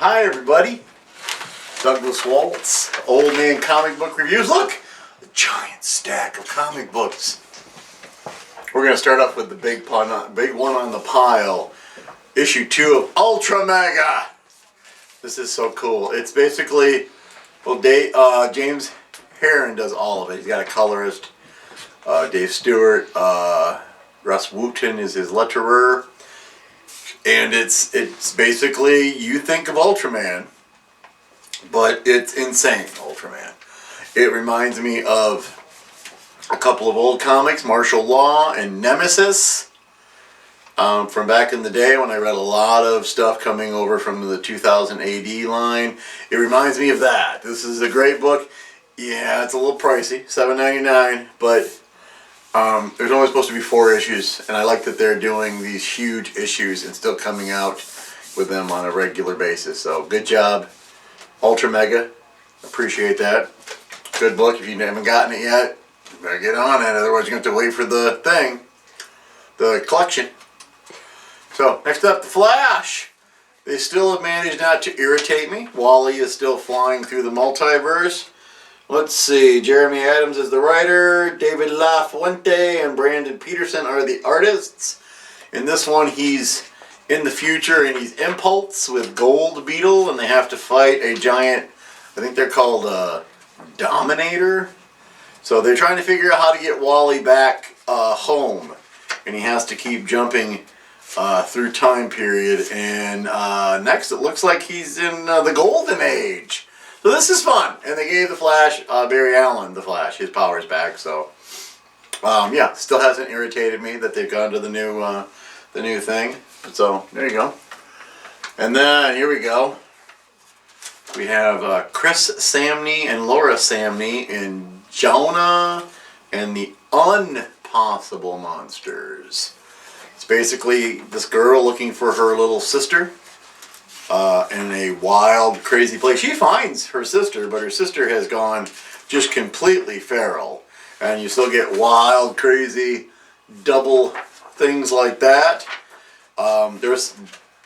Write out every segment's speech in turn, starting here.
Hi everybody, Douglas Waltz, Old Man Comic Book Reviews. Look, a giant stack of comic books. We're going to start off with the big one on the pile, issue 2 of Ultra Mega. This is so cool. It's basically, well, James Herron does all of it. He's got a colorist, Dave Stewart, Russ Wooten is his letterer. And it's basically, you think of Ultraman, but it's insane Ultraman. It reminds me of a couple of old comics, Martial Law and Nemesis, from back in the day when I read a lot of stuff coming over from the 2000 AD line. It reminds me of that. This is a great book. Yeah, it's a little pricey, $7.99, but there's only supposed to be 4 issues, and I like that they're doing these huge issues and still coming out with them on a regular basis. So good job, Ultra Mega. Appreciate that. Good book. If you haven't gotten it yet, you better get on it. Otherwise, you're going to have to wait for the thing, the collection. So next up, The Flash. They still have managed not to irritate me. Wally is still flying through the multiverse. Let's see, Jeremy Adams is the writer, David LaFuente and Brandon Peterson are the artists. In this one, he's in the future and he's Impulse with Gold Beetle, and they have to fight a giant, I think they're called Dominator. So they're trying to figure out how to get Wally back home, and he has to keep jumping through time period. And next, it looks like he's in the Golden Age. So this is fun, and they gave the Flash, Barry Allen, the Flash, his powers back. So, yeah, still hasn't irritated me that they've gone to the new thing. So there you go. And then here we go. We have Chris Samnee and Laura Samnee in Jonah and the Unpossible Monsters. It's basically this girl looking for her little sister. In a wild, crazy place. She finds her sister, but her sister has gone just completely feral. And you still get wild, crazy, double things like that. There's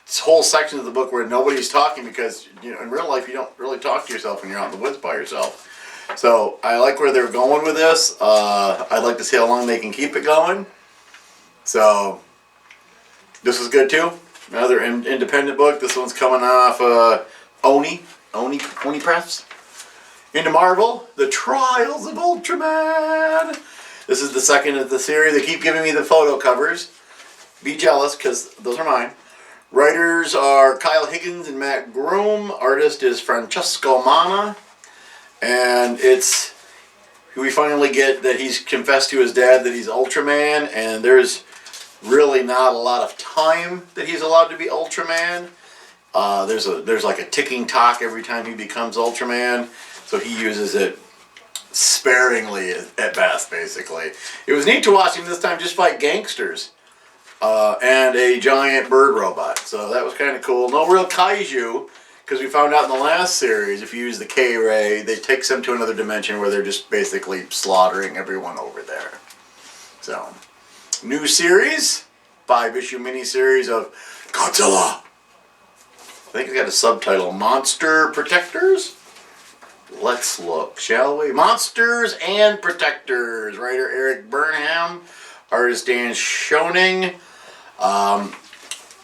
this whole section of the book where nobody's talking because, you know, in real life you don't really talk to yourself when you're out in the woods by yourself. So I like where they're going with this. I'd like to see how long they can keep it going. So this is good too. Another independent book. This one's coming off Oni Press. Into Marvel, The Trials of Ultraman. This is the second of the series. They keep giving me the photo covers. Be jealous, because those are mine. Writers are Kyle Higgins and Matt Groom. Artist is Francesco Mana. And we finally get that he's confessed to his dad that he's Ultraman, and there's really not a lot of time that he's allowed to be Ultraman. There's like a ticking clock every time he becomes Ultraman, so he uses it sparingly at best, basically. It was neat to watch him this time just fight gangsters and a giant bird robot, so that was kind of cool. No real kaiju, because we found out in the last series, if you use the K-Ray, they take them to another dimension where they're just basically slaughtering everyone over there. So, new series, 5-issue miniseries of Godzilla. I think it's got a subtitle, Monster Protectors? Let's look, shall we? Monsters and Protectors. Writer Eric Burnham, artist Dan Schoening.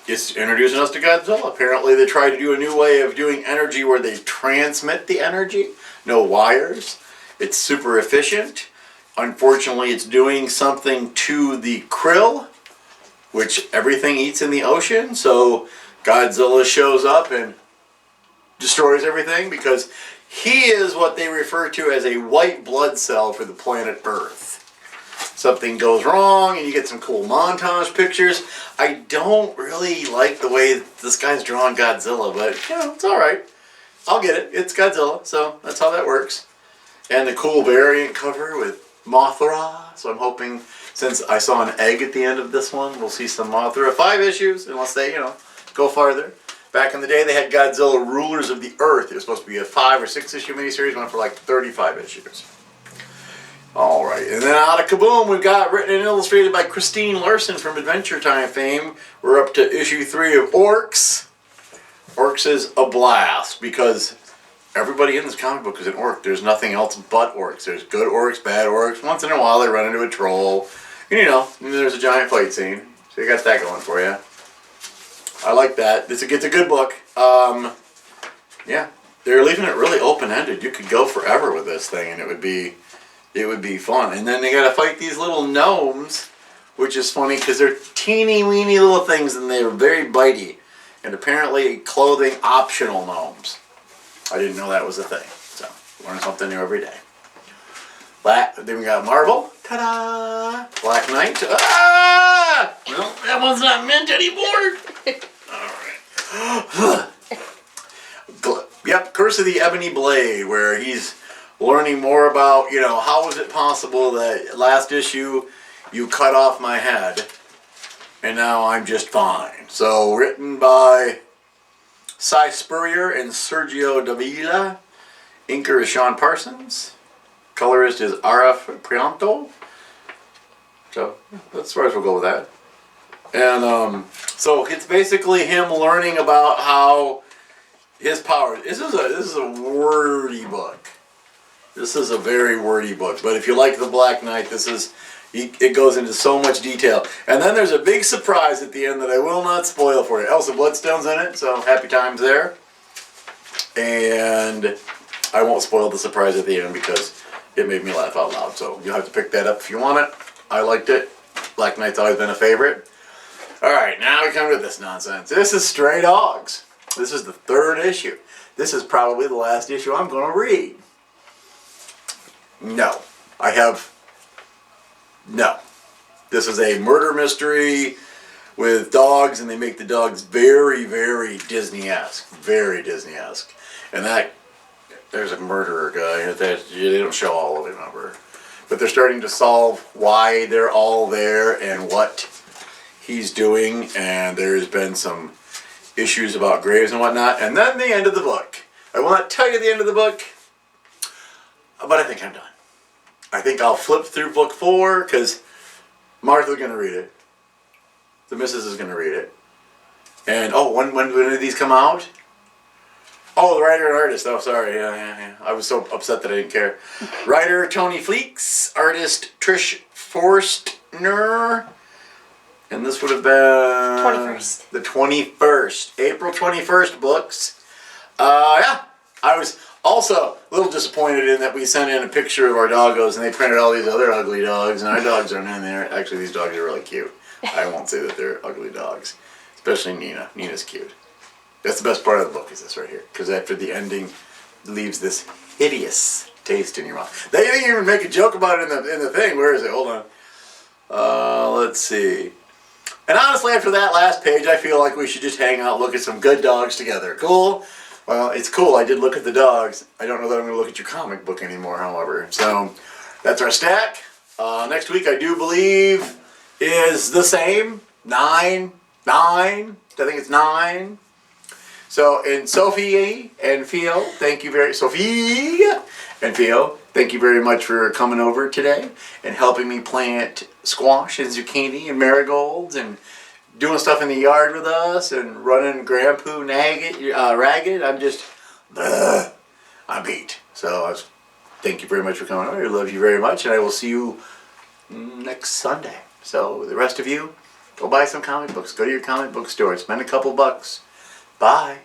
It's introducing us to Godzilla. Apparently they tried to do a new way of doing energy where they transmit the energy. No wires. It's super efficient. Unfortunately, it's doing something to the krill, which everything eats in the ocean. So Godzilla shows up and destroys everything because he is what they refer to as a white blood cell for the planet Earth. Something goes wrong and you get some cool montage pictures. I don't really like the way this guy's drawn Godzilla, but you know, it's alright. I'll get it. It's Godzilla, so that's how that works. And the cool variant cover with Mothra, so I'm hoping, since I saw an egg at the end of this one, we'll see some Mothra. 5 issues, unless they, you know, go farther. Back in the day, they had Godzilla Rulers of the Earth. It was supposed to be a 5 or 6 issue miniseries, went for like 35 issues. Alright, and then out of Kaboom, we've got written and illustrated by Christine Larson from Adventure Time fame. We're up to issue 3 of Orcs. Orcs is a blast because everybody in this comic book is an orc. There's nothing else but orcs. There's good orcs, bad orcs. Once in a while they run into a troll. And, and there's a giant fight scene. So you got that going for you. I like that. It's a good book. Yeah, they're leaving it really open-ended. You could go forever with this thing, and it would be fun. And then they got to fight these little gnomes, which is funny because they're teeny weeny little things, and they're very bitey. And apparently clothing optional gnomes. I didn't know that was a thing. So learn something new every day. Then we got Marvel. Ta-da! Black Knight. Ah! Well, that one's not meant anymore. Alright. Yep, Curse of the Ebony Blade, where he's learning more about, how is it possible that last issue you cut off my head and now I'm just fine. So, written by Cy Spurrier and Sergio Davila. Inker is Sean Parsons. Colorist is Arif Prianto. So, as far as we'll go with that. And so it's basically him learning about how his power. This is a wordy book. This is a very wordy book. But if you like the Black Knight, it goes into so much detail. And then there's a big surprise at the end that I will not spoil for you. Elsa Bloodstone's in it, so happy times there. And I won't spoil the surprise at the end because it made me laugh out loud. So you'll have to pick that up if you want it. I liked it. Black Knight's always been a favorite. Alright, now we come to this nonsense. This is Stray Dogs. This is the 3rd issue. This is probably the last issue I'm going to read. No. No. This is a murder mystery with dogs, and they make the dogs very, very Disney-esque. Very Disney-esque. And there's a murderer guy. They don't show all of it, remember. But they're starting to solve why they're all there and what he's doing. And there's been some issues about graves and whatnot. And then the end of the book. I will not tell you the end of the book, but I think I'm done. I think I'll flip through book 4 because Martha's going to read it. The missus is going to read it. And, when did these come out? Oh, the writer and artist. Oh, sorry. Yeah. I was so upset that I didn't care. Writer Tony Fleeks. Artist Trish Forstner. And this would have been 21st. The 21st. April 21st books. Yeah. I was also a little disappointed in that we sent in a picture of our doggos and they printed all these other ugly dogs and our dogs aren't in there. Actually, these dogs are really cute. I won't say that they're ugly dogs. Especially Nina. Nina's cute. That's the best part of the book is this right here. Because after the ending leaves this hideous taste in your mouth. They didn't even make a joke about it in the thing. Where is it? Hold on. Let's see. And honestly, after that last page, I feel like we should just hang out, look at some good dogs together. Cool? Well, it's cool. I did look at the dogs. I don't know that I'm going to look at your comic book anymore, however. So, that's our stack. Next week, I do believe, is the same. 9. I think it's 9. So, and Sophie and Theo, thank you very much for coming over today and helping me plant squash and zucchini and marigolds and doing stuff in the yard with us and running Grandpoo ragged. I'm beat. So, thank you very much for coming over. I love you very much, and I will see you next Sunday. So, the rest of you, go buy some comic books. Go to your comic book store. Spend a couple bucks. Bye.